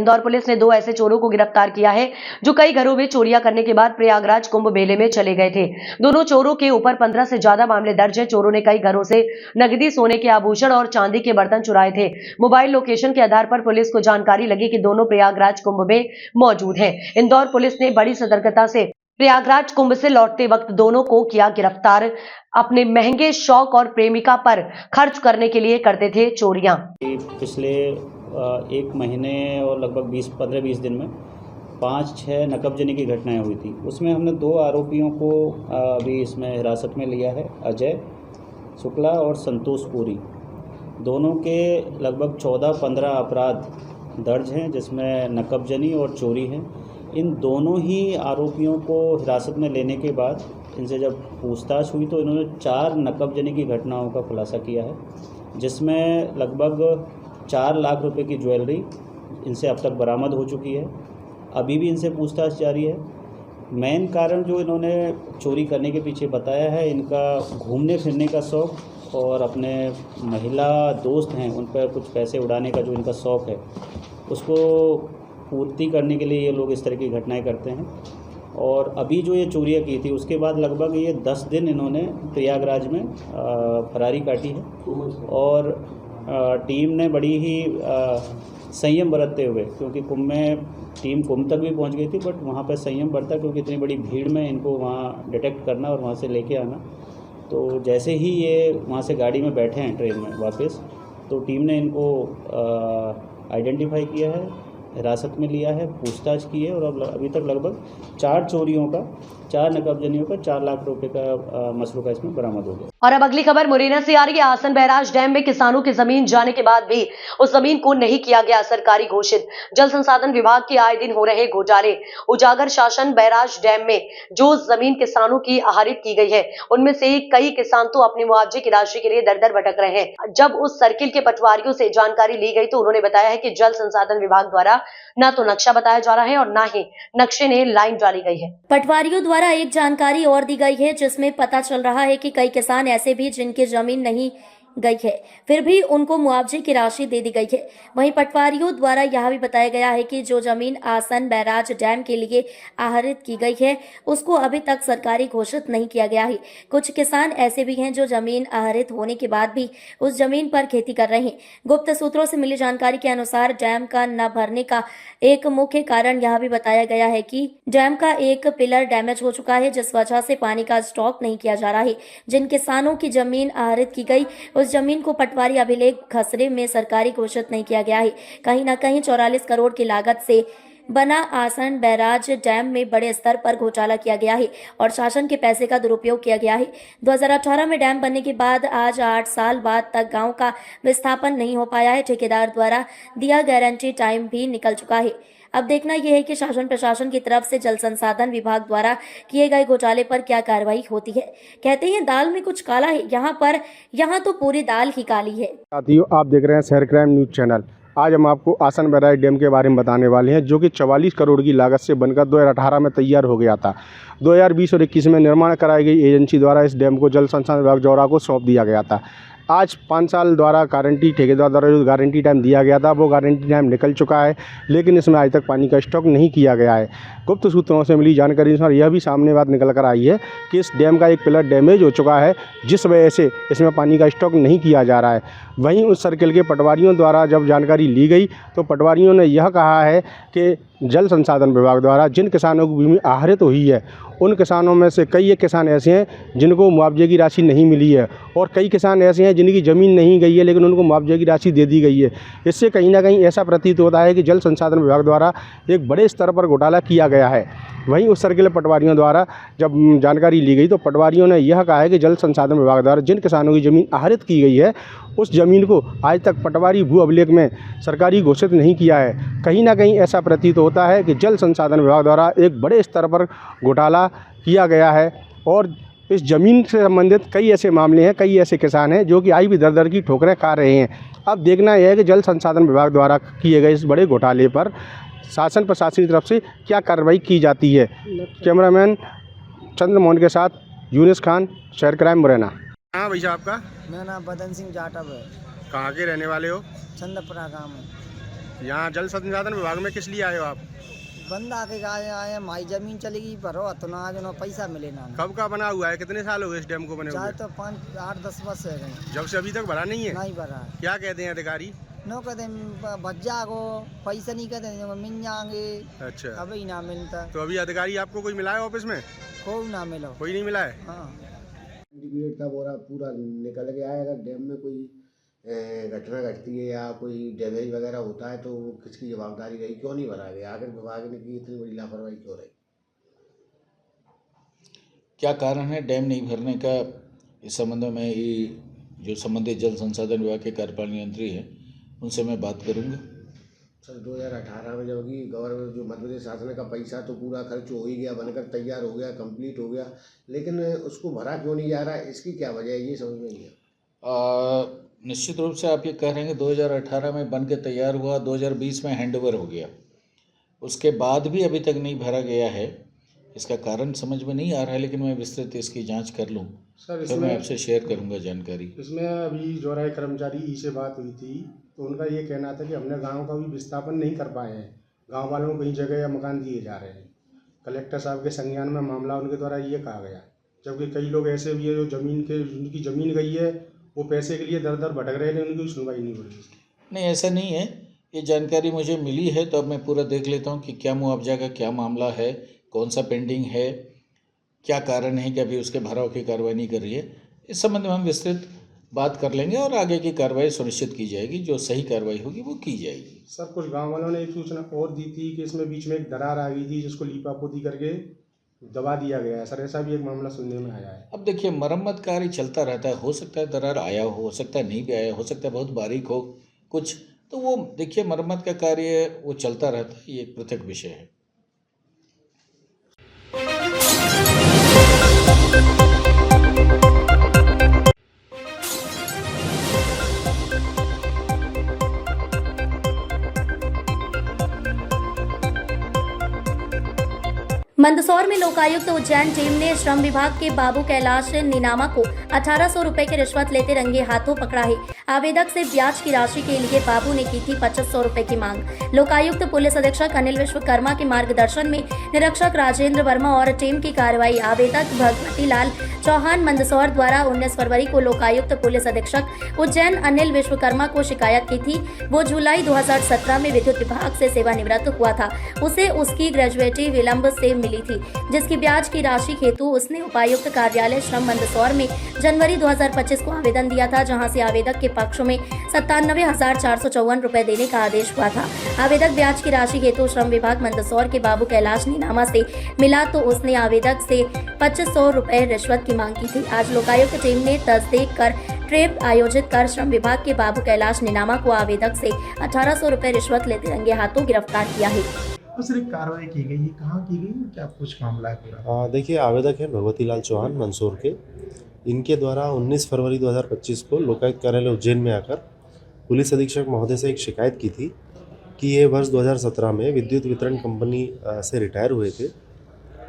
Indore police ने 2 ऐसे चोरों को गिरफ्तार किया है जो कई घरों में चोरियां करने के बाद प्रयागराज कुंभ मेले में चले गए थे। दोनों चोरों के ऊपर 15 से ज्यादा मामले दर्ज है। चोरों ने कई घरों से नकदी, सोने के आभूषण और चांदी के बर्तन चुराए थे। मोबाइल लोकेशन के आधार पर पुलिस को जानकारी लगी कि दोनों प्रयागराज कुंभ में मौजूद हैं। इंदौर पुलिस ने बड़ी सतर्कता से प्रयागराज कुंभ से लौटते वक्त दोनों को किया गिरफ्तार। अपने महंगे शौक और प्रेमिका पर खर्च करने के लिए करते थे चोरियां। पिछले एक महीने और लगभग 15-20 दिन में 5-6 नकबजनी की घटनाएं हुई थी। उसमें हमने 2 आरोपियों को अभी इसमें हिरासत में लिया है, अजय शुक्ला और संतोष पुरी। दोनों के लगभग 14-15 अपराध दर्ज हैं, जिसमें नकबजनी और चोरी है। इन दोनों ही आरोपियों को हिरासत में लेने के बाद इनसे जब पूछताछ हुई तो इन्होंने 4 नकबजनी की घटनाओं का खुलासा किया है, जिसमें लगभग 4 लाख रुपए की ज्वेलरी इनसे अब तक बरामद हो चुकी है। अभी भी इनसे पूछताछ जारी है। मेन कारण जो इन्होंने चोरी करने के पीछे बताया है, इनका घूमने फिरने का शौक़ और अपने महिला दोस्त हैं उन पर कुछ पैसे उड़ाने का जो इनका शौक़ है, उसको पूर्ति करने के लिए ये लोग इस तरह की घटनाएं करते हैं। और अभी जो ये चोरियां की थी उसके बाद लगभग ये 10 दिन इन्होंने प्रयागराज में फरारी काटी है। और टीम ने बड़ी ही संयम बरतते हुए, क्योंकि कुंभ में टीम कुंभ तक भी पहुंच गई थी, बट वहां पर संयम बरता, क्योंकि इतनी बड़ी भीड़ में इनको वहां डिटेक्ट करना और वहां से लेके आना। तो जैसे ही ये वहां से गाड़ी में बैठे हैं ट्रेन में वापस, तो टीम ने इनको आइडेंटिफाई किया है, हिरासत में लिया है, पूछताछ की है और अब अभी तक लगभग 4 चोरियों का, 4 नकबजनियों का 4 लाख रुपए का मसरूका इसमें बरामद हो गया। और अब अगली खबर मुरैना से आ रही है। आसन बैराज डैम में किसानों की जमीन जाने के बाद भी उस जमीन को नहीं किया गया सरकारी घोषित। जल संसाधन विभाग के आए दिन हो रहे घोटाले उजागर। शासन बैराज डैम में जो जमीन किसानों की आहरित की गई है, उनमें से कई किसान तो अपने मुआवजे की राशि के लिए दर दर भटक रहे हैं। जब उस सर्किल के पटवारियों से जानकारी ली गई तो उन्होंने बताया है कि जल संसाधन विभाग द्वारा न तो नक्शा बताया जा रहा है और न ही नक्शे ने लाइन डाली गई है। पटवारियों द्वारा एक जानकारी और दी गई है, जिसमें पता चल रहा है कि कई किसान ऐसे भी जिनकी जमीन नहीं गई है, फिर भी उनको मुआवजे की राशि दे दी गई है। वहीं पटवारियों द्वारा यह भी बताया गया है कि जो जमीन आसन बैराज डैम के लिए आहरित की गई है, उसको अभी तक सरकारी घोषित नहीं किया गया है। कुछ किसान ऐसे भी हैं जो जमीन आहरित होने के बाद भी उस जमीन पर खेती कर रहे हैं। गुप्त सूत्रों से मिली जानकारी के अनुसार डैम का न भरने का एक मुख्य कारण यह भी बताया गया है कि डैम का एक पिलर डैमेज हो चुका है, जिस वजह से पानी का स्टॉक नहीं किया जा रहा है। जिन किसानों की जमीन आहरित की गई, उस जमीन को पटवारी अभिलेख खसरे में सरकारी घोषित नहीं किया गया है। कहीं न कहीं 44 करोड़ की लागत से बना आसन बैराज डैम में बड़े स्तर पर घोटाला किया गया है और शासन के पैसे का दुरुपयोग किया गया है। 2018 में डैम बनने के बाद आज 8 साल बाद तक गांव का विस्थापन नहीं हो पाया है। ठेकेदार द्वारा दिया गारंटी टाइम भी निकल चुका है। अब देखना यह है कि शासन प्रशासन की तरफ से जल संसाधन विभाग द्वारा किए गए घोटाले पर क्या कार्रवाई होती है। कहते हैं दाल में कुछ काला है, यहाँ तो पूरी दाल ही काली है। साथियों, आप देख रहे हैं शहर क्राइम न्यूज चैनल। आज हम आपको आसन बैराज डैम के बारे में बताने वाले हैं, जो कि 44 करोड़ की लागत से बनकर 2018 में तैयार हो गया था। 2020 और 21 में निर्माण कराई गई एजेंसी द्वारा इस डैम को जल संसाधन विभाग जौरा को सौंप दिया गया था। आज 5 साल द्वारा गारंटी ठेकेदार द्वारा जो गारंटी टाइम दिया गया था, वो गारंटी टाइम निकल चुका है, लेकिन इसमें आज तक पानी का स्टॉक नहीं किया गया है। गुप्त सूत्रों से मिली जानकारी अनुसार यह भी सामने बात निकल कर आई है कि इस डैम का एक पिलर डैमेज हो चुका है, जिस वजह से इसमें पानी का स्टॉक नहीं किया जा रहा है। वहीं उस सर्किल के पटवारियों द्वारा जब जानकारी ली गई तो पटवारियों ने यह कहा है कि जल संसाधन विभाग द्वारा जिन किसानों की भूमि आहरित हुई है, उन किसानों में से कई एक किसान ऐसे हैं जिनको मुआवजे की राशि नहीं मिली है और कई किसान ऐसे हैं जिनकी ज़मीन नहीं गई है, लेकिन उनको मुआवजे की राशि दे दी गई है। इससे कहीं ना कहीं ऐसा प्रतीत होता है कि जल संसाधन विभाग द्वारा एक बड़े स्तर पर घोटाला किया गया है। वहीं उस सर्किल पटवारियों द्वारा जब जानकारी ली गई तो पटवारियों ने यह कहा है कि जल संसाधन विभाग द्वारा जिन किसानों की ज़मीन आहरित की गई है, उस ज़मीन को आज तक पटवारी भू अभिलेख में सरकारी घोषित नहीं किया है। कहीं ना कहीं ऐसा प्रतीत होता है कि जल संसाधन विभाग द्वारा एक बड़े स्तर पर घोटाला किया गया है और इस ज़मीन से संबंधित कई ऐसे मामले हैं, कई ऐसे किसान हैं जो कि आज भी दर दर की ठोकरें खा रहे हैं। अब देखना यह है कि जल संसाधन विभाग द्वारा किए गए इस बड़े घोटाले पर शासन प्रशासन की तरफ से क्या कार्रवाई की जाती है। कैमरामैन चंद्रमोहन के साथ यूनिस खान, शहर क्राइम मुरैना। हाँ भैया, आपका? मेरा नाम बदन सिंह जाटव है। कहाँ के रहने वाले हो? चंदपुरा गाँव में। यहाँ जल संसाधन विभाग में किस लिए आए हो आप? बंदा के आए माई जमीन चलेगी भरो तो ना आज ना पैसा मिले ना कब का बना हुआ है? कितने साल हो गए इस डैम को बने हुए? चाहे तो 5-8-10 वर्ष है गए जब से अभी तक भरा नहीं है? नहीं भरा है। क्या कहते हैं अधिकारी? नो कहते भज्जा को पैसा नहीं कहते मिल जाएंगे, अच्छा, अभी ना मिलता तो अभी अधिकारी आपको कोई मिला है ऑफिस में? कोई ना मिलो। कोई नहीं मिला है? हाँ इंटीग्रेट का बोरा पूरा निकल गया है। अगर डैम में कोई घटना घटती है या कोई डैमेज वगैरह होता है तो वो किसकी जवाबदारी रही? क्यों नहीं भरा गया? आखिर विभाग ने की इतनी बड़ी लापरवाही क्यों रही? क्या कारण है डैम नहीं भरने का? इस संबंध में ही जो संबंधित जल संसाधन विभाग के कार्यपालन यंत्री हैं उनसे मैं बात करूंगा। सर 2018 में जबकि गवर्नमेंट जो मध्य प्रदेश शासन का पैसा तो पूरा खर्च हो ही गया, बनकर तैयार हो गया, कंप्लीट हो गया, लेकिन उसको भरा क्यों नहीं जा रहा है? इसकी क्या वजह है ये समझ में नहीं है। निश्चित रूप से आप ये कह रहे हैं कि 2018 में बन के तैयार हुआ, 2020 में हैंडओवर हो गया, उसके बाद भी अभी तक नहीं भरा गया है। इसका कारण समझ में नहीं आ रहा है, लेकिन मैं विस्तृत इसकी जांच कर लूँ सर फिर मैं आपसे शेयर करूँगा जानकारी। इसमें अभी जो राय कर्मचारी ई से बात हुई थी तो उनका ये कहना था कि हमने गांव का भी विस्थापन नहीं कर पाए हैं, गांव वालों को कई जगह या मकान दिए जा रहे हैं। कलेक्टर साहब के संज्ञान में मामला उनके द्वारा ये कहा गया, जबकि कई लोग ऐसे भी है जो जिनकी ज़मीन गई है वो पैसे के लिए दर दर भटक रहे हैं, लेकिन उनकी सुनवाई नहीं हो रही। नहीं, ऐसा नहीं है, ये जानकारी मुझे मिली है तो अब मैं पूरा देख लेता हूँ कि क्या मुआवजा का क्या मामला है, कौन सा पेंडिंग है, क्या कारण है कि अभी उसके भराव की कार्रवाई नहीं कर रही है। इस संबंध में हम विस्तृत बात कर लेंगे और आगे की कार्रवाई सुनिश्चित की जाएगी, जो सही कार्रवाई होगी वो की जाएगी। सर कुछ गांव वालों ने एक सूचना और दी थी कि इसमें बीच में एक दरार आ गई थी जिसको लीपापोती करके दबा दिया गया है। सर ऐसा भी एक मामला सुनने में आया है। अब देखिए, मरम्मत कार्य चलता रहता है, हो सकता है दरार आया हो सकता है नहीं भी आया, हो सकता है बहुत बारीक हो कुछ, तो वो देखिए मरम्मत का कार्य वो चलता रहता है, ये एक पृथक विषय है। मंदसौर में लोकायुक्त उज्जैन टीम ने श्रम विभाग के बाबू कैलाश नीनामा को 1800 रुपए की रिश्वत लेते रंगे हाथों पकड़ा है। आवेदक से ब्याज की राशि के लिए बाबू ने की थी 2500 रुपए की मांग। लोकायुक्त पुलिस अधीक्षक अनिल विश्वकर्मा के मार्गदर्शन में निरीक्षक राजेंद्र वर्मा और टीम की कार्रवाई आवेदक भगवती लाल चौहान मंदसौर द्वारा 19 फरवरी को लोकायुक्त पुलिस अधीक्षक उज्जैन अनिल विश्वकर्मा को शिकायत की थी। वो जुलाई 2017 में विद्युत विभाग से सेवानिवृत्त हुआ था। उसे उसकी ग्रेजुएटी विलंब से मिली थी, जिसकी ब्याज की राशि हेतु उसने उपायुक्त कार्यालय श्रम मंदसौर में जनवरी 2025 को आवेदन दिया था, जहां से आवेदक के पक्ष में 97,454 रुपए देने का आदेश हुआ था। आवेदक ब्याज की राशि हेतु श्रम विभाग मंदसौर के बाबू कैलाश नीनामा से मिला तो उसने आवेदक से 2500 रुपए रिश्वत की मांग की थी। आज लोकायुक्त टीम ने तस्दीक कर ट्रेप आयोजित कर श्रम विभाग के बाबू कैलाश नीनामा को आवेदक से 1800 रुपए रिश्वत लेते रंगे हाथों गिरफ्तार किया है। सिर्फ कार्रवाई की गई है, कहाँ की गई, क्या कुछ मामला है पूरा? देखिए, आवेदक हैं भगवती लाल चौहान मंदसौर के। इनके द्वारा 19 फरवरी 2025 को लोकायुक्त कार्यालय उज्जैन में आकर पुलिस अधीक्षक महोदय से एक शिकायत की थी कि ये वर्ष 2017 में विद्युत वितरण कंपनी से रिटायर हुए थे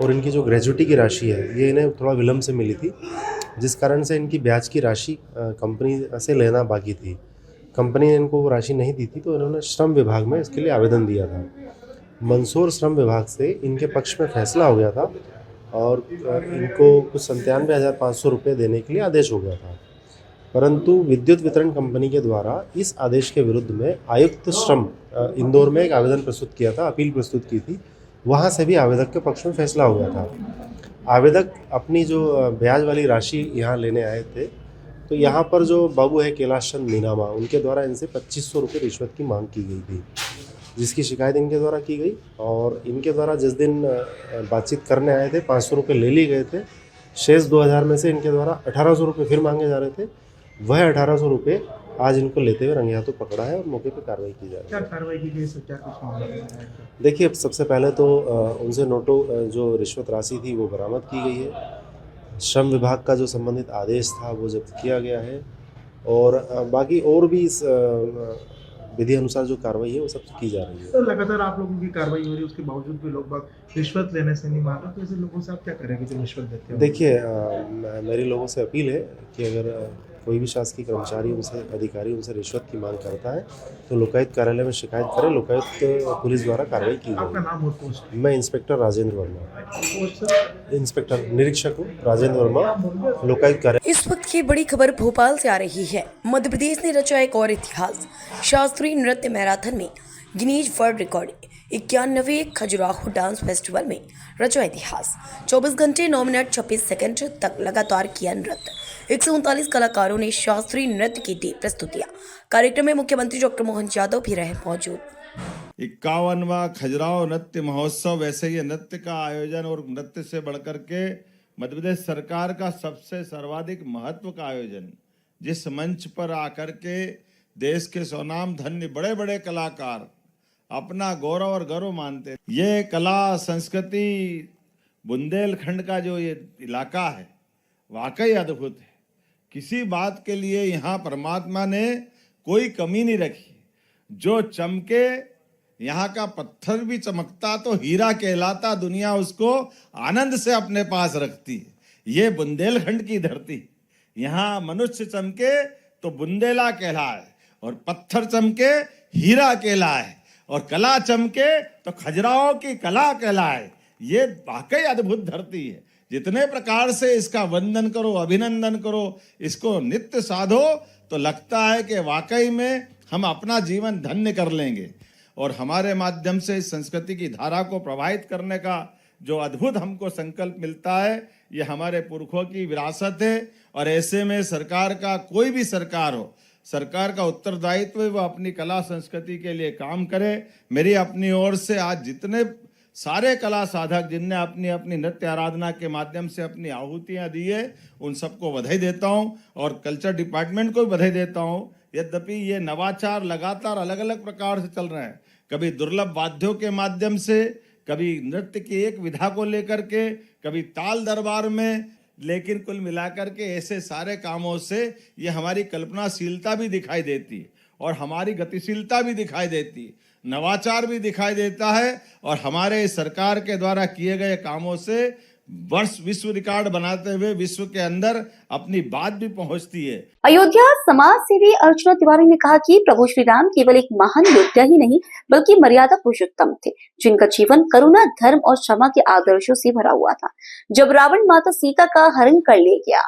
और इनकी जो ग्रेजुएटी की राशि है ये इन्हें थोड़ा विलम्ब से मिली थी, जिस कारण से इनकी ब्याज की राशि कंपनी से लेना बाकी थी। कंपनी ने इनको वो राशि नहीं दी थी तो इन्होंने श्रम विभाग में इसके लिए आवेदन दिया था। मंदसौर श्रम विभाग से इनके पक्ष में फैसला हो गया था और इनको कुछ 97,500 रुपये देने के लिए आदेश हो गया था, परंतु विद्युत वितरण कंपनी के द्वारा इस आदेश के विरुद्ध में आयुक्त श्रम इंदौर में एक आवेदन प्रस्तुत किया था, अपील प्रस्तुत की थी, वहाँ से भी आवेदक के पक्ष में फैसला हो गया था। आवेदक अपनी जो ब्याज वाली राशि यहाँ लेने आए थे, तो यहाँ पर जो बाबू है कैलाश चंद नीनामा, उनके द्वारा इनसे 2500 रुपये रिश्वत की मांग की गई थी, जिसकी शिकायत इनके द्वारा की गई और इनके द्वारा जिस दिन बातचीत करने आए थे 500 रुपये ले लिए गए थे। शेष 2000 में से इनके द्वारा 1800 रुपये फिर मांगे जा रहे थे। वह 1800 रुपये आज इनको लेते हुए रंगे हाथों पकड़ा है और मौके पर कार्रवाई की जा रही है। क्या कार्रवाई की गई, क्या कुछ मामला है? देखिए, सबसे पहले तो उनसे नोटों जो रिश्वत राशि थी वो बरामद की गई है। श्रम विभाग का जो संबंधित आदेश था वो जब्त किया गया है और बाकी और भी इस विधि अनुसार जो कार्रवाई है वो सब की जा रही है। तो लगातार आप लोगों की कार्रवाई हो रही है, उसके बावजूद भी लोग बाग रिश्वत लेने से नहीं मान रहे, तो ऐसे लोगों से आप क्या करेंगे जो रिश्वत देते हैं? देखिए, मेरी लोगों से अपील है कि अगर कोई भी शासकीय कर्मचारी उनसे अधिकारी उनसे रिश्वत की मांग करता है तो लोकायुक्त कार्यालय में शिकायत करें, लोकायुक्त पुलिस द्वारा कार्रवाई की आपका जाएगी। नाम और पोस्ट? मैं inspector Rajendra Verma, post sir? Inspector निरीक्षक हूँ राजेंद्र वर्मा, लोकायुक्त कार्यालय। इस वक्त की बड़ी खबर भोपाल से आ रही है। मध्य प्रदेश ने रचा एक और इतिहास। शास्त्रीय नृत्य मैराथन में गिनीज वर्ल्ड रिकॉर्ड 91वें खजुराहो डांस फेस्टिवल में रचा इतिहास। 24 घंटे 9 मिनट 26 सेकंड तक लगातार किया नृत्य। 139 कलाकारों ने शास्त्रीय नृत्य की दी प्रस्तुतियां। कार्यक्रम में मुख्यमंत्री डॉक्टर मोहन यादव भी रहे मौजूद। 51वां खजुराहो नृत्य महोत्सव, वैसे ही नृत्य का आयोजन और नृत्य से बढ़कर के मध्य प्रदेश सरकार का सबसे सर्वाधिक महत्व का आयोजन, जिस मंच पर आकर के देश के स्वनाम धन्य बड़े बड़े कलाकार अपना गौरव और गर्व मानते। ये कला संस्कृति बुंदेलखंड का जो ये इलाका है वाकई अद्भुत है। किसी बात के लिए यहाँ परमात्मा ने कोई कमी नहीं रखी। जो चमके, यहाँ का पत्थर भी चमकता तो हीरा कहलाता, दुनिया उसको आनंद से अपने पास रखती है। ये बुंदेलखंड की धरती, यहाँ मनुष्य चमके तो बुंदेला कहलाए, और पत्थर चमके हीरा कहलाए, और कला चमके तो खजुराहो की कला कहलाए। ये वाकई अद्भुत धरती है। जितने प्रकार से इसका वंदन करो, अभिनंदन करो, इसको नित्य साधो, तो लगता है कि वाकई में हम अपना जीवन धन्य कर लेंगे। और हमारे माध्यम से इस संस्कृति की धारा को प्रभावित करने का जो अद्भुत हमको संकल्प मिलता है, ये हमारे पुरखों की विरासत है। और ऐसे में सरकार का, कोई भी सरकार हो, सरकार का उत्तरदायित्व है वो अपनी कला संस्कृति के लिए काम करे। मेरी अपनी ओर से आज जितने सारे कला साधक जिनने अपनी अपनी नृत्य आराधना के माध्यम से अपनी आहुतियाँ दी है, उन सबको बधाई देता हूँ, और कल्चर डिपार्टमेंट को भी बधाई देता हूँ। यद्यपि ये नवाचार लगातार अलग अलग प्रकार से चल रहे हैं, कभी दुर्लभ वाद्यों के माध्यम से, कभी नृत्य की एक विधा को लेकर के, कभी ताल दरबार में, लेकिन कुल मिलाकर के ऐसे सारे कामों से ये हमारी कल्पनाशीलता भी दिखाई देती है, और हमारी गतिशीलता भी दिखाई देती है, नवाचार भी दिखाई देता है। और हमारे सरकार के द्वारा किए गए कामों से वर्ष विश्व रिकॉर्ड बनाते हुए विश्व के अंदर अपनी बात भी पहुंचती है। अयोध्या समाज सेवी अर्चना तिवारी ने कहा कि प्रभु श्री राम केवल एक महान योद्धा ही नहीं बल्कि मर्यादा पुरुषोत्तम थे, जिनका जीवन करुणा, धर्म और क्षमा के आदर्शों से भरा हुआ था। जब रावण माता सीता का हरण कर ले गया,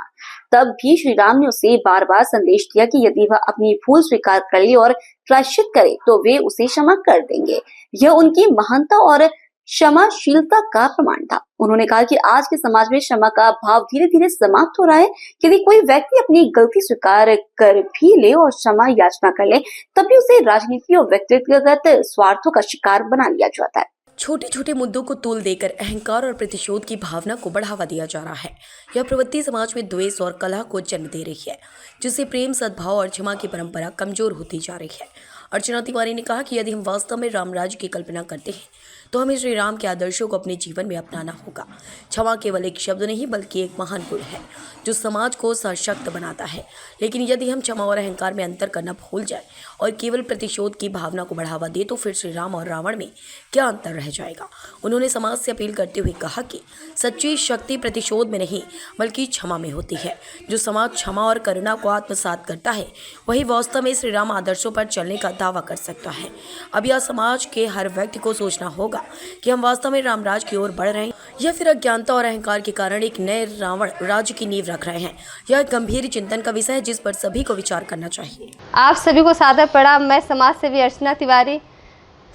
तब भी श्री राम ने उसे बार बार संदेश दिया कि यदि वह अपनी भूल स्वीकार कर ले और प्रायश्चित करे तो वे उसे क्षमा कर देंगे। यह उनकी महानता और क्षमाशीलता का प्रमाण था। उन्होंने कहा कि आज के समाज में क्षमा का भाव धीरे धीरे समाप्त हो रहा है। यदि कोई व्यक्ति अपनी गलती स्वीकार कर भी ले और क्षमा याचना कर ले, तब भी उसे राजनीति और व्यक्तिगत स्वार्थों का शिकार बना लिया जाता है। छोटे छोटे मुद्दों को तूल देकर अहंकार और प्रतिशोध की भावना को बढ़ावा दिया जा रहा है। यह प्रवृत्ति समाज में द्वेष और कलह को जन्म दे रही है, जिससे प्रेम, सद्भाव और क्षमा की परंपरा कमजोर होती जा रही है। अर्चना तिवारी ने कहा कि यदि हम वास्तव में राम राज्य की कल्पना करते हैं तो हमें श्री राम के आदर्शों को अपने जीवन में अपनाना होगा। क्षमा केवल एक शब्द नहीं बल्कि एक महान गुण है जो समाज को सशक्त बनाता है। लेकिन यदि हम क्षमा और अहंकार में अंतर करना भूल जाए और केवल प्रतिशोध की भावना को बढ़ावा दे तो फिर श्री राम और रावण में क्या अंतर रह जाएगा। उन्होंने समाज से अपील करते हुए कहा कि सच्ची शक्ति प्रतिशोध में नहीं बल्कि क्षमा में होती है। जो समाज क्षमा और करुणा को आत्मसात करता है वही वास्तव में श्री राम आदर्शों पर चलने का दावा कर सकता है। अब यह समाज के हर व्यक्ति को सोचना होगा कि हम वास्तव में रामराज की ओर बढ़ रहे हैं या फिर अज्ञानता और अहंकार के कारण एक नए रावण राज्य की नींव रख रहे हैं। यह गंभीर चिंतन का विषय है जिस पर सभी को विचार करना चाहिए। आप सभी को सादर प्रणाम। मैं समाज सेवी अर्चना तिवारी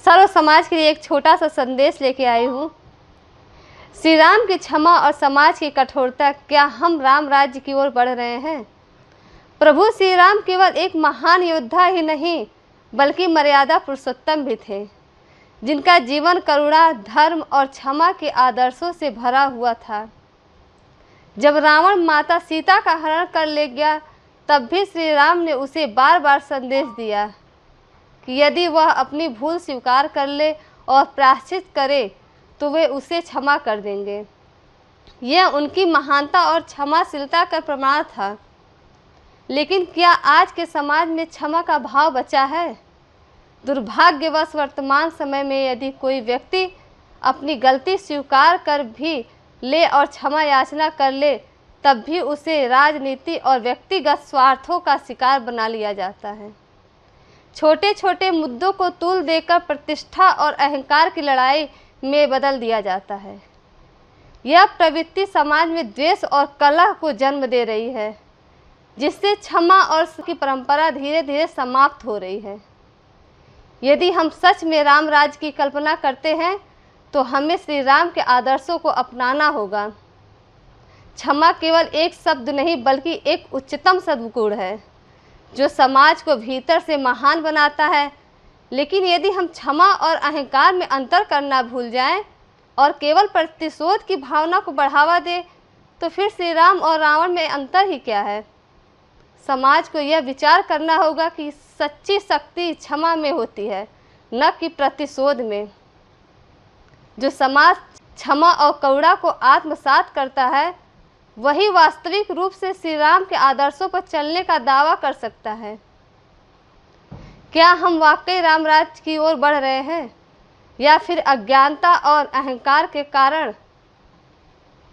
सर्व समाज के लिए एक छोटा सा संदेश लेके आई हूँ। श्री राम की क्षमा और समाज की कठोरता, क्या हम राम राज्य की ओर बढ़ रहे हैं? प्रभु श्री राम केवल एक महान योद्धा ही नहीं बल्कि मर्यादा पुरुषोत्तम भी थे, जिनका जीवन करुणा, धर्म और क्षमा के आदर्शों से भरा हुआ था। जब रावण माता सीता का हरण कर ले गया, तब भी श्री राम ने उसे बार बार संदेश दिया कि यदि वह अपनी भूल स्वीकार कर ले और प्रायश्चित करे तो वे उसे क्षमा कर देंगे। यह उनकी महानता और क्षमाशीलता का प्रमाण था। लेकिन क्या आज के समाज में क्षमा का भाव बचा है? दुर्भाग्यवश वर्तमान समय में यदि कोई व्यक्ति अपनी गलती स्वीकार कर भी ले और क्षमा याचना कर ले, तब भी उसे राजनीति और व्यक्तिगत स्वार्थों का शिकार बना लिया जाता है। छोटे छोटे मुद्दों को तूल देकर प्रतिष्ठा और अहंकार की लड़ाई में बदल दिया जाता है। यह प्रवृत्ति समाज में द्वेष और कलह को जन्म दे रही है, जिससे क्षमा और की परंपरा धीरे धीरे समाप्त हो रही है। यदि हम सच में राम राज्य की कल्पना करते हैं तो हमें श्री राम के आदर्शों को अपनाना होगा। क्षमा केवल एक शब्द नहीं बल्कि एक उच्चतम सद्गुण है जो समाज को भीतर से महान बनाता है। लेकिन यदि हम क्षमा और अहंकार में अंतर करना भूल जाएं और केवल प्रतिशोध की भावना को बढ़ावा दें तो फिर श्री राम और रावण में अंतर ही क्या है। समाज को यह विचार करना होगा कि सच्ची शक्ति क्षमा में होती है, न कि प्रतिशोध में। जो समाज क्षमा और करुणा को आत्मसात करता है वही वास्तविक रूप से श्री राम के आदर्शों पर चलने का दावा कर सकता है। क्या हम वाकई राम राज्य की ओर बढ़ रहे हैं या फिर अज्ञानता और अहंकार के कारण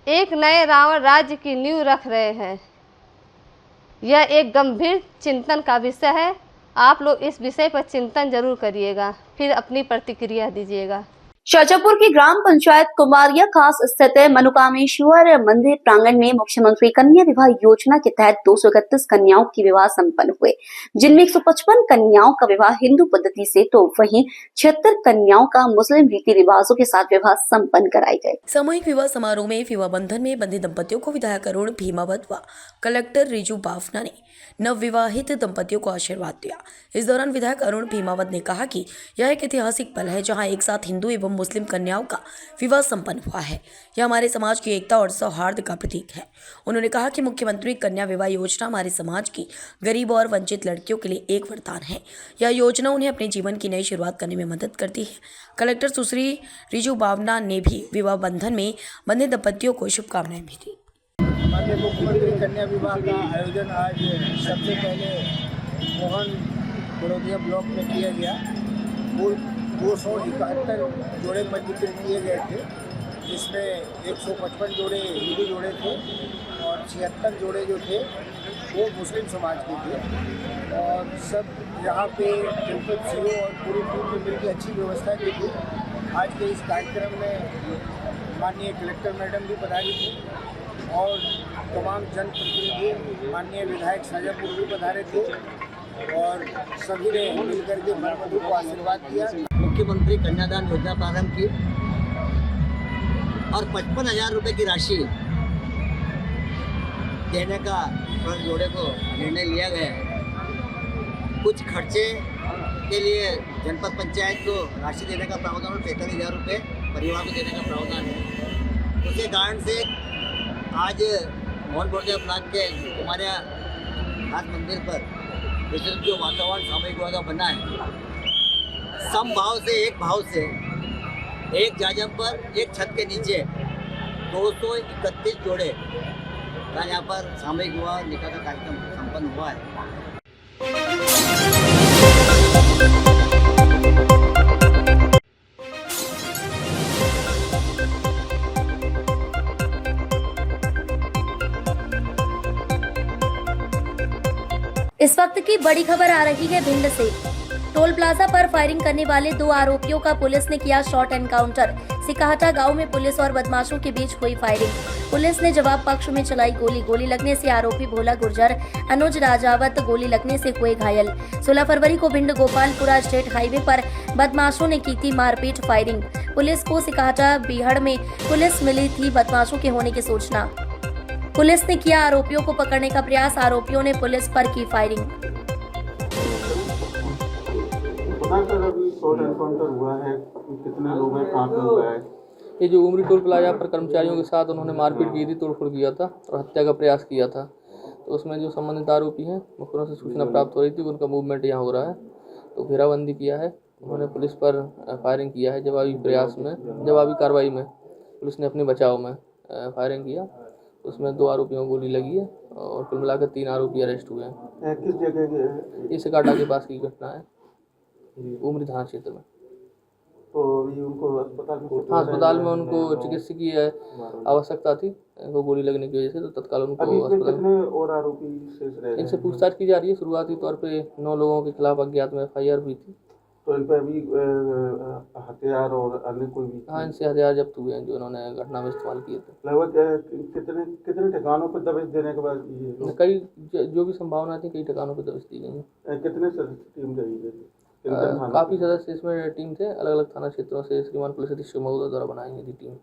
एक नए रावण राज्य की नींव रख रहे हैं? यह एक गंभीर चिंतन का विषय है। आप लोग इस विषय पर चिंतन जरूर करिएगा, फिर अपनी प्रतिक्रिया दीजिएगा। शाजापुर की ग्राम पंचायत कुमारिया खास स्थित मनोकामेश्वर मंदिर प्रांगण में मुख्यमंत्री कन्या विवाह योजना के तहत 231 कन्याओं की विवाह संपन्न हुए, जिनमें 155 कन्याओं का विवाह हिंदू पद्धति से तो वहीं 76 कन्याओं का मुस्लिम रीति रिवाजों के साथ विवाह संपन्न कराए गए। सामूहिक विवाह समारोह में विवाह बंधन में बंधे दंपतियों को विधायक अरुण भीमावत व कलेक्टर रिजू बाफना ने नवविवाहित दंपतियों को आशीर्वाद दिया। इस दौरान विधायक अरुण भीमावत ने कहा कि यह एक ऐतिहासिक पल है जहां एक साथ हिंदू एवं मुस्लिम कन्याओं का विवाह संपन्न हुआ है। यह हमारे समाज की एकता और सौहार्द का प्रतीक है। उन्होंने कहा कि मुख्यमंत्री कन्या विवाह योजना हमारे समाज की गरीब और वंचित लड़कियों के लिए एक वरदान है। यह योजना उन्हें अपने जीवन की नई शुरुआत करने में मदद करती है। कलेक्टर सुश्री रिजू बावना ने भी विवाह बंधन में बंधे दंपतियों को शुभकामनाएं भी दी। माननीय मुख्यमंत्री कन्या विवाह का आयोजन आज सबसे पहले मोहन बड़ौदिया ब्लॉक में किया गया। कुल 271 जोड़े पंजीकृत किए गए थे, जिसमें 155 जोड़े हिंदू जोड़े थे और 76 जोड़े जो थे वो मुस्लिम समाज के थे। और सब यहाँ पे जनपद सीओ और पूरी टीम ने मिलकर अच्छी व्यवस्था की थी। आज के इस कार्यक्रम में माननीय कलेक्टर मैडम भी पधारी थी और तमाम जनप्रतिनिधि माननीय विधायक शाजापुर भी पधारे थे और सभी ने मिलकर के वधू को आशीर्वाद दिया। मुख्यमंत्री कन्यादान योजना प्रारंभ की और 55,000 रुपये की राशि देने का हर जोड़े को निर्णय लिया गया है। कुछ खर्चे के लिए जनपद पंचायत को राशि देने का प्रावधान और 43,000 रुपये परिवार को देने का प्रावधान है। उसके कारण से आज मोहन बड़ौदिया ब्लॉक के कुमारिया खास मंदिर पर जो वातावरण सामूहिक विवाह का बना है, समभाव से एक भाव से एक जाजम पर एक छत के नीचे 231 जोड़े का यहाँ पर सामूहिक विवाह निकाह का कार्यक्रम संपन्न हुआ है। इस वक्त की बड़ी खबर आ रही है भिंड से। टोल प्लाजा पर फायरिंग करने वाले 2 आरोपियों का पुलिस ने किया शॉट एनकाउंटर। सिकाहटा गांव में पुलिस और बदमाशों के बीच हुई फायरिंग। पुलिस ने जवाब पक्ष में चलाई गोली लगने से आरोपी भोला गुर्जर, अनुज राजावत गोली लगने से हुए घायल। 16 फरवरी को भिंड गोपालपुरा स्टेट हाईवे पर बदमाशों ने की थी मारपीट फायरिंग। पुलिस को सिकाहटा बीहड़ में पुलिस मिली थी बदमाशों के होने की सूचना। पुलिस ने किया आरोपियों को पकड़ने का प्रयास। आरोपियों ने पुलिस पर की फायरिंग। अभी शॉट एनकाउंटर हुआ है, कितने लोग हैं, कहाँ पे हुआ है? ये जो उमरी टोल प्लाजा पर कर्मचारियों के साथ उन्होंने मारपीट की थी, तोड़फोड़ किया था और हत्या का प्रयास किया था। तो उसमें जो संबंधित आरोपी हैं मुखबिरों से सूचना प्राप्त हो रही थी, उनका मूवमेंट यहाँ हो रहा है, तो घेराबंदी किया है। उन्होंने पुलिस पर फायरिंग किया है। जवाबी कार्रवाई में पुलिस ने अपने बचाव में फायरिंग किया। उसमें 2 आरोपियों को गोली लगी है और कुल मिलाकर 3 आरोपी अरेस्ट हुए हैं। किस जगह के? ये सिकाटा के पास की घटना है, उमरी थाना क्षेत्र में। तो अभी उनको अस्पताल में हाँ, अस्पताल में उनको चिकित्सकीय आवश्यकता थी, इनको गोली लगने की वजह से, तो तत्काल उनको अभी इसमें अस्पताल कितने और आरोपी शेष रह गए इनसे हैं? पूछताछ की जा रही है। शुरुआती तौर पे 9 लोगों के खिलाफ अज्ञात में FIR हुई थी। तो इन पे अभी हथियार और अन्य कोई भी हाँ, इनसे हथियार जब्त हुए हैं जो इन्होंने घटना में इस्तेमाल किए थे। लगभग कितने कितने ठिकानों पर दबिश देने के बाद ये लोग कई जो भी संभावना थी, कई ठिकानों पर दबिश दी गई है। कितने सदस्य टीम गई है? काफ़ी सदस्य इसमें टीम थे, अलग अलग थाना क्षेत्रों से श्रीमान पुलिस अधीक्षक महोदय द्वारा बनाई गई थी टीम।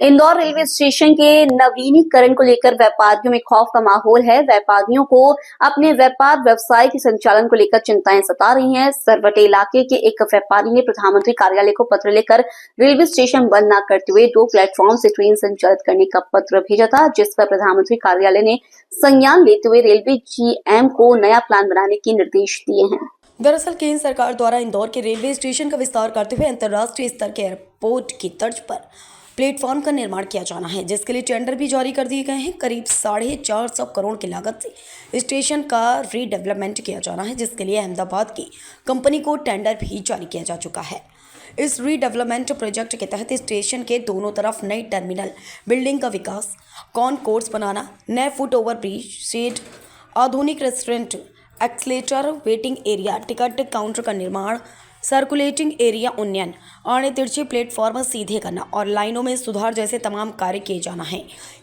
इंदौर रेलवे स्टेशन के नवीनीकरण को लेकर व्यापारियों में खौफ का माहौल है। व्यापारियों को अपने व्यापार व्यवसाय के संचालन को लेकर चिंताएं सता रही हैं। सरवटे इलाके के एक व्यापारी ने प्रधानमंत्री कार्यालय को पत्र लेकर रेलवे स्टेशन बंद न करते हुए 2 प्लेटफॉर्म से ट्रेन संचालित करने का पत्र भेजा था, जिस पर प्रधानमंत्री कार्यालय ने संज्ञान लेते हुए रेलवे GM को नया प्लान बनाने के निर्देश दिए हैं। दरअसल केंद्र सरकार द्वारा इंदौर के रेलवे स्टेशन का विस्तार करते हुए अंतर्राष्ट्रीय स्तर के एयरपोर्ट की तर्ज पर प्लेटफॉर्म का निर्माण किया जाना है, जिसके लिए टेंडर भी जारी कर दिए गए हैं। करीब 450 करोड़ की लागत से स्टेशन का रीडेवलपमेंट किया जाना है, जिसके लिए अहमदाबाद की कंपनी को टेंडर भी जारी किया जा चुका है। इस रीडेवलपमेंट प्रोजेक्ट के तहत स्टेशन के दोनों तरफ नई टर्मिनल बिल्डिंग का विकास, कॉनकोर्स बनाना, नए फुट ओवर ब्रिज, शेड, आधुनिक restaurant, accelerator, waiting area, ticket counter का निर्माण, सर्कुलेटिंग एरिया उन्नयन, आड़े तिरछे प्लेटफॉर्म सीधे करना और लाइनों में सुधार जैसे तमाम कार्य किए जाना है।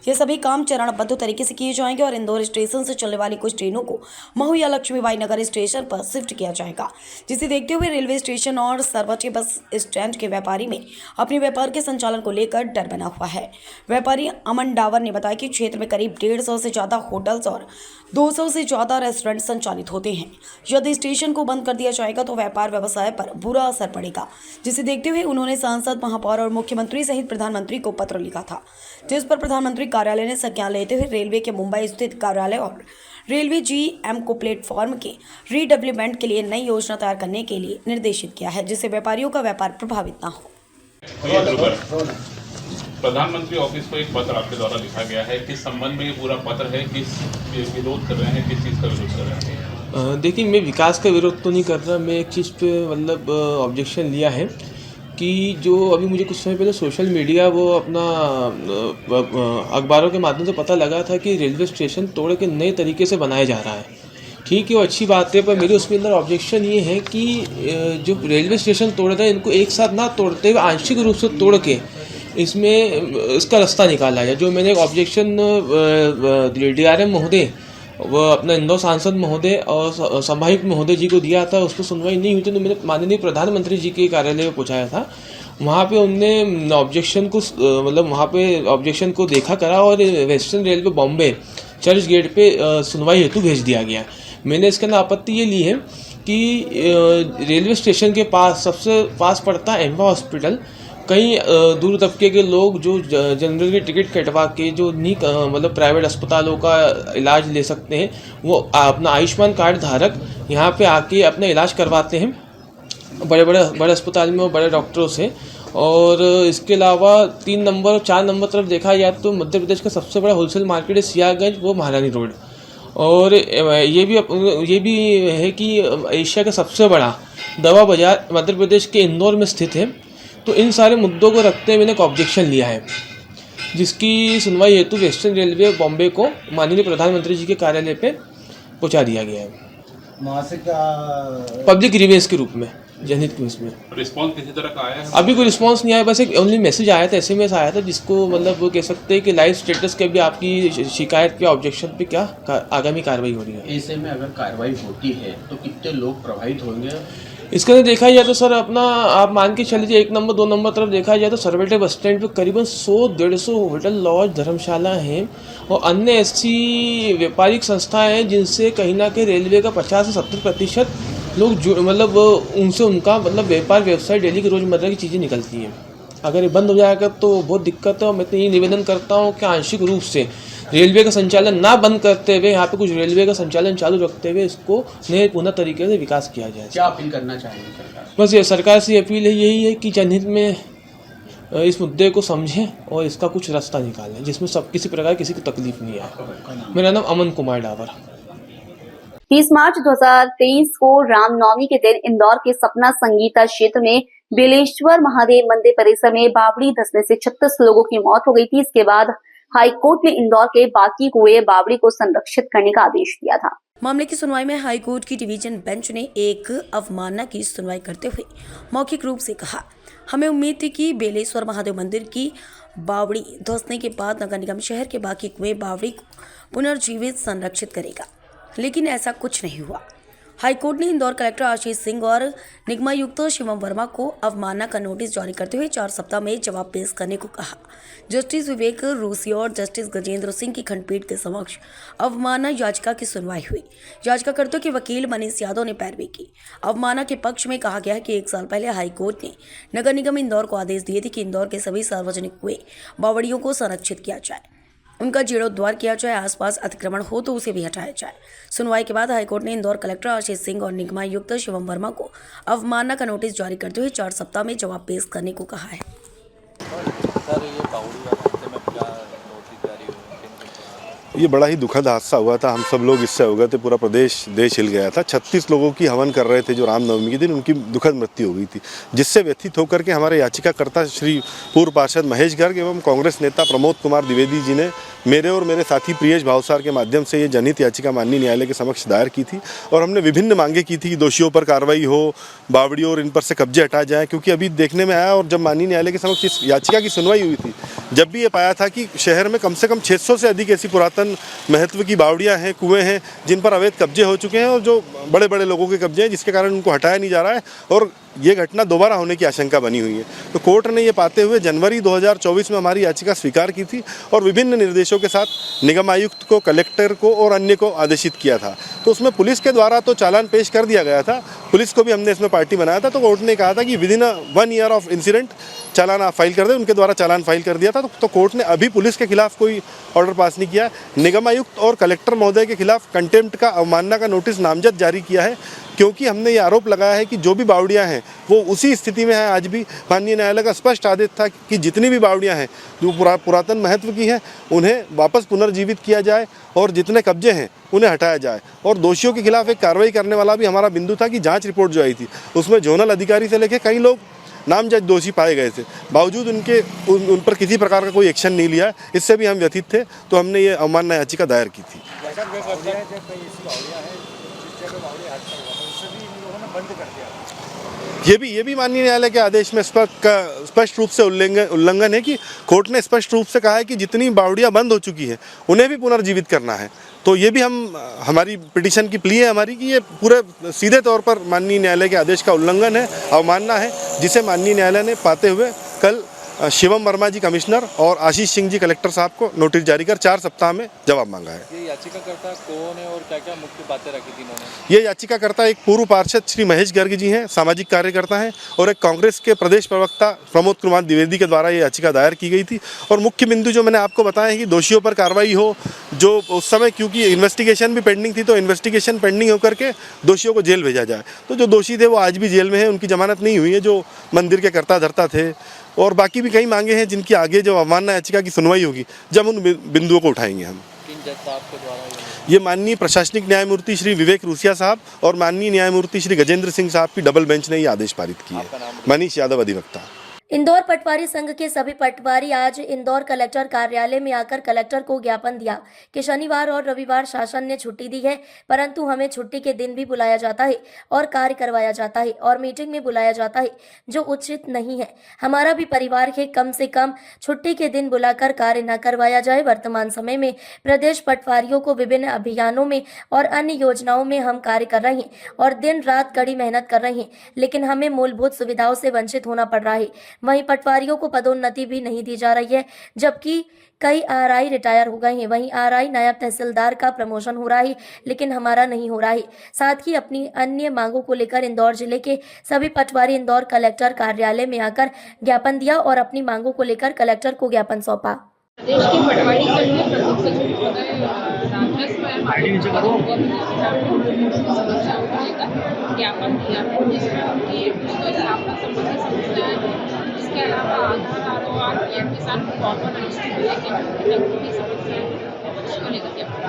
ये सभी काम चरणबद्ध तरीके से किए जाएंगे और इंदौर स्टेशन से चलने वाली कुछ ट्रेनों को महुआ लक्ष्मीबाई नगर स्टेशन पर शिफ्ट किया जाएगा, जिसे देखते हुए रेलवे स्टेशन और सरवटे बस स्टैंड के व्यापारी में अपने व्यापार के संचालन को लेकर डर बना हुआ है। व्यापारी अमन डावर ने बताया कि क्षेत्र में करीब 150 से ज़्यादा होटल्स और 200 से ज़्यादा रेस्टोरेंट संचालित होते हैं। यदि स्टेशन को बंद कर दिया जाएगा तो व्यापार व्यवसाय पर बुरा असर पड़ेगा, जिसे देखते हुए उन्होंने सांसद, महापौर और मुख्यमंत्री सहित प्रधानमंत्री को पत्र लिखा था, जिस पर प्रधानमंत्री कार्यालय ने संज्ञान लेते हुए रेलवे के मुंबई स्थित कार्यालय और रेलवे GM को प्लेटफॉर्म के रीडेवलपमेंट के लिए नई योजना तैयार करने के लिए निर्देशित किया है, जिससे व्यापारियों का व्यापार प्रभावित न हो। प्रधानमंत्री ऑफिस को एक पत्र आपके द्वारा लिखा गया है, किस संबंध में ये पूरा पत्र है, किस विरोध कर रहे हैं, किस चीज़ का विरोध कर रहे हैं? देखिए, मैं विकास का विरोध तो नहीं कर रहा, मैं एक चीज़ पे मतलब ऑब्जेक्शन लिया है कि जो अभी मुझे कुछ समय पहले सोशल मीडिया वो अपना अखबारों के माध्यम से पता लगा था कि रेलवे स्टेशन तोड़ के नए तरीके से बनाया जा रहा है। ठीक है, वो अच्छी बात है, पर मेरे उसके अंदर ऑब्जेक्शन ये है कि जो रेलवे स्टेशन तोड़ रहे हैं इनको एक साथ ना तोड़ते हुए आंशिक रूप से तोड़ के इसमें इसका रास्ता निकाला जाए। जो मैंने एक ऑब्जेक्शन DRM महोदय, वो अपना इंदौर सांसद महोदय और संभायुक्त महोदय जी को दिया था, उस पर सुनवाई नहीं हुई थी, तो मैंने माननीय प्रधानमंत्री जी के कार्यालय में पहुँचाया था। वहाँ पे उनने ऑब्जेक्शन को मतलब वहाँ पे ऑब्जेक्शन को देखा करा और western railway Bombay Churchgate पे सुनवाई हेतु भेज दिया गया। मैंने इसके अंदर आपत्ति ये ली है कि रेलवे स्टेशन के पास सबसे पास पड़ता है एम्बा हॉस्पिटल। कई दूर तबके के लोग जो जनरल की टिकट कटवा के जो नहीं मतलब प्राइवेट अस्पतालों का इलाज ले सकते हैं, वो अपना आयुष्मान कार्ड धारक यहाँ पे आके अपना इलाज करवाते हैं बड़े अस्पताल में और बड़े डॉक्टरों से। और इसके अलावा 3 नंबर और 4 नंबर तरफ देखा जाए तो मध्य प्रदेश का सबसे बड़ा होलसेल मार्केट है सियागंज, वो महारानी रोड। और ये भी है कि एशिया का सबसे बड़ा दवा बाजार मध्य प्रदेश के इंदौर में स्थित है। तो इन सारे मुद्दों को रखते हुए मैंने एक ऑब्जेक्शन लिया है, जिसकी सुनवाई हेतु वेस्टर्न रेलवे बॉम्बे को माननीय प्रधानमंत्री जी के कार्यालय पे पहुंचा दिया गया है, मासिक पब्लिक ग्रीवेंस के रूप में। जनहित की उसमें। रिस्पॉन्स किसी तरह का आया है? अभी कोई रिस्पांस नहीं आया, बस एक ओनली मैसेज आया था, SMS आया था, जिसको मतलब वो कह सकते हैं कि लाइव स्टेटस के भी आपकी शिकायत पे ऑब्जेक्शन पे क्या आगामी कार्रवाई हो रही है। ऐसे में अगर कार्रवाई होती है तो कितने लोग प्रभावित होंगे? इसके अंदर देखा जाए तो सर अपना आप मान के चलिए 1 नंबर 2 नंबर तरफ देखा जाए तो सरवेटे बस स्टैंड पे करीबन 100-150 होटल लॉज धर्मशाला हैं और अन्य ऐसी व्यापारिक संस्थाएं हैं जिनसे कहीं ना कहीं रेलवे का 50 से 70% लोग मतलब उनसे उनका मतलब व्यापार व्यवसाय डेली की रोज़मर्रा की चीज़ें निकलती हैं। अगर ये बंद हो जाएगा तो बहुत दिक्कत है और मैं तो ये निवेदन करता हूँ कि आंशिक रूप से रेलवे का संचालन ना बंद करते हुए यहाँ पे कुछ रेलवे का संचालन चालू रखते हुए इसको नए पुनः तरीके से विकास किया जाए। क्या अपील करना चाहेंगे सरकार? बस ये सरकार से अपील है यही है कि जनहित में इस मुद्दे को समझें और इसका कुछ रास्ता निकालें जिसमें सब किसी प्रकार किसी की तकलीफ नहीं आए। मेरा नाम अमन कुमार डावर। 30 मार्च 2023 को रामनवमी के दिन इंदौर के सपना संगीता क्षेत्र में बेलेश्वर महादेव मंदिर परिसर में बावड़ी धंसने से 36 लोगों की मौत हो गई थी। इसके बाद हाई कोर्ट ने इंदौर के बाकी कुएं बावड़ी को संरक्षित करने का आदेश दिया था। मामले की सुनवाई में हाई कोर्ट की डिवीजन बेंच ने एक अवमानना की सुनवाई करते हुए मौखिक रूप से कहा, हमें उम्मीद थी कि बेलेश्वर महादेव मंदिर की बावड़ी धंसने के बाद नगर निगम शहर के बाकी कुएं बावड़ी को पुनर्जीवित संरक्षित करेगा, लेकिन ऐसा कुछ नहीं हुआ। हाईकोर्ट ने इंदौर कलेक्टर आशीष सिंह और निगमायुक्त शिवम वर्मा को अवमानना का नोटिस जारी करते हुए 4 सप्ताह में जवाब पेश करने को कहा। जस्टिस विवेक रूसी और जस्टिस गजेंद्र सिंह की खंडपीठ के समक्ष अवमानना याचिका की सुनवाई हुई। याचिकाकर्ता के वकील मनीष यादव ने पैरवी की। अवमानना के पक्ष में कहा गया कि 1 साल पहले हाईकोर्ट ने नगर निगम इंदौर को आदेश दिए थे कि इंदौर के सभी सार्वजनिक कुएं बावड़ियों को संरक्षित किया जाए, उनका जीर्णोद्धार किया जाए, आसपास अतिक्रमण हो तो उसे भी हटाया जाए। सुनवाई के बाद हाईकोर्ट ने इंदौर कलेक्टर आशीष सिंह और निगमायुक्त शिवम वर्मा को अवमानना का नोटिस जारी करते हुए 4 सप्ताह में जवाब पेश करने को कहा है। सर ये बावड़ी हादसे में क्या नोटिस जारी हुआ? ये बड़ा ही दुखद हादसा हुआ था, हम सब लोग इससे अवगत थे, पूरा प्रदेश देश हिल गया था। 36 लोगों की हवन कर रहे थे जो रामनवमी के दिन, उनकी दुखद मृत्यु हो गई थी, जिससे व्यथित होकर के हमारे याचिकाकर्ता श्री पूर्व पार्षद महेश गर्ग एवं कांग्रेस नेता प्रमोद कुमार द्विवेदी जी ने मेरे और मेरे साथी प्रियेश भावसार के माध्यम से ये जनहित याचिका माननीय न्यायालय के समक्ष दायर की थी और हमने विभिन्न मांगे की थी कि दोषियों पर कार्रवाई हो, बावड़ियों और इन पर से कब्जे हटा जाए, क्योंकि अभी देखने में आया और जब माननीय न्यायालय के समक्ष इस याचिका की सुनवाई हुई थी, जब भी ये पाया था कि शहर में कम से कम 600 से अधिक ऐसी पुरातन महत्व की बावड़ियाँ हैं, कुएँ हैं, जिन पर अवैध कब्जे हो चुके हैं और जो बड़े बड़े लोगों के कब्जे हैं, जिसके कारण उनको हटाया नहीं जा रहा है और ये घटना दोबारा होने की आशंका बनी हुई है। तो कोर्ट ने ये पाते हुए जनवरी 2024 में हमारी याचिका स्वीकार की थी और विभिन्न निर्देशों के साथ निगम आयुक्त को, कलेक्टर को और अन्य को आदेशित किया था। तो उसमें पुलिस के द्वारा तो चालान पेश कर दिया गया था, पुलिस को भी हमने इसमें पार्टी बनाया था। तो कोर्ट ने कहा था कि विदिन 1 ईयर ऑफ इंसिडेंट चालान आप फाइल कर दें, उनके द्वारा चालान फाइल कर दिया था। तो कोर्ट ने अभी पुलिस के खिलाफ कोई ऑर्डर पास नहीं किया। निगम आयुक्त और कलेक्टर महोदय के खिलाफ कंटेम्प्ट का, अवमानना का नोटिस नामजद जारी किया है, क्योंकि हमने ये आरोप लगाया है कि जो भी बावड़ियाँ हैं वो उसी स्थिति में हैं आज भी। माननीय न्यायालय का स्पष्ट आदेश था कि जितनी भी बावड़ियाँ हैं जो पुरातन महत्व की हैं उन्हें वापस पुनर्जीवित किया जाए और जितने कब्जे हैं उन्हें हटाया जाए। और दोषियों के खिलाफ एक कार्रवाई करने वाला भी हमारा बिंदु था कि जाँच रिपोर्ट जो आई थी उसमें जोनल अधिकारी से लेकर कई लोग नामजद दोषी पाए गए थे, बावजूद उन पर किसी प्रकार का कोई एक्शन नहीं लिया। इससे भी हम व्यथित थे, तो हमने ये अवमानना याचिका दायर की थी। ये भी माननीय न्यायालय के आदेश में स्पष्ट रूप से उल्लंघन है कि कोर्ट ने स्पष्ट रूप से कहा है कि जितनी बावड़ियाँ बंद हो चुकी हैं उन्हें भी पुनर्जीवित करना है। तो ये भी हमारी पिटीशन की प्ली है हमारी कि ये पूरे सीधे तौर पर माननीय न्यायालय के आदेश का उल्लंघन है, अवमानना है, जिसे माननीय न्यायालय ने पाते हुए कल शिवम वर्मा जी कमिश्नर और आशीष सिंह जी कलेक्टर साहब को नोटिस जारी कर 4 सप्ताह में जवाब मांगा है। ये याचिकाकर्ता कौन है और क्या-क्या मुख्य बातें रखी थी इन्होंने? ये याचिकाकर्ता एक पूर्व पार्षद श्री महेश गर्ग जी हैं, सामाजिक कार्यकर्ता हैं, और एक कांग्रेस के प्रदेश प्रवक्ता प्रमोद कुमार द्विवेदी के द्वारा ये याचिका दायर की गई थी। और मुख्य बिंदु जो मैंने आपको बताया है कि दोषियों पर कार्रवाई हो, जो उस समय क्योंकि इन्वेस्टिगेशन भी पेंडिंग थी, तो इन्वेस्टिगेशन पेंडिंग होकर के दोषियों को जेल भेजा जाए। तो जो दोषी थे वो आज भी जेल में हैं, उनकी जमानत नहीं हुई है, जो मंदिर के कर्ता धर्ता थे। और बाकी भी कई मांगे हैं जिनकी आगे जो अवमानना याचिका की सुनवाई होगी जब उन बिंदुओं को उठाएंगे हम। ये माननीय प्रशासनिक न्यायमूर्ति श्री विवेक रूसिया साहब और माननीय न्यायमूर्ति श्री गजेंद्र सिंह साहब की डबल बेंच ने ये आदेश पारित किए। मनीष यादव, अधिवक्ता। इंदौर पटवारी संघ के सभी पटवारी आज इंदौर कलेक्टर कार्यालय में आकर कलेक्टर को ज्ञापन दिया कि शनिवार और रविवार शासन ने छुट्टी दी है, परंतु हमें छुट्टी के दिन भी बुलाया जाता है और कार्य करवाया जाता है और मीटिंग में बुलाया जाता है, जो उचित नहीं है। हमारा भी परिवार है, कम से कम छुट्टी के दिन बुलाकर कार्य न करवाया जाए। वर्तमान समय में प्रदेश पटवारियों को विभिन्न अभियानों में और अन्य योजनाओं में हम कार्य कर रहे हैं और दिन रात कड़ी मेहनत कर रहे हैं, लेकिन हमें मूलभूत सुविधाओं से वंचित होना पड़ रहा है। वहीं पटवारियों को पदोन्नति भी नहीं दी जा रही है, जबकि कई आरआई रिटायर हो गए हैं। वहीं आरआई नायब तहसीलदार का प्रमोशन हो रहा है, लेकिन हमारा नहीं हो रहा है। साथ ही अपनी अन्य मांगों को लेकर इंदौर जिले के सभी पटवारी इंदौर कलेक्टर कार्यालय में आकर ज्ञापन दिया और अपनी मांगों को लेकर कलेक्टर को ज्ञापन सौंपा। प्रदेश के पटवारी संघ में प्रमुख सचिव महोदय राजस्व एवं समस्याओं को लेकर ज्ञापन दिया है, जिसमें उनकी स्थापना संबंधी समस्याएं हैं। इसके अलावा आधार आरोआर पीएम किसान कॉर्पोरेट रजिस्ट्री को लेकर समस्याएं हैं, उसको लेकर ज्ञापन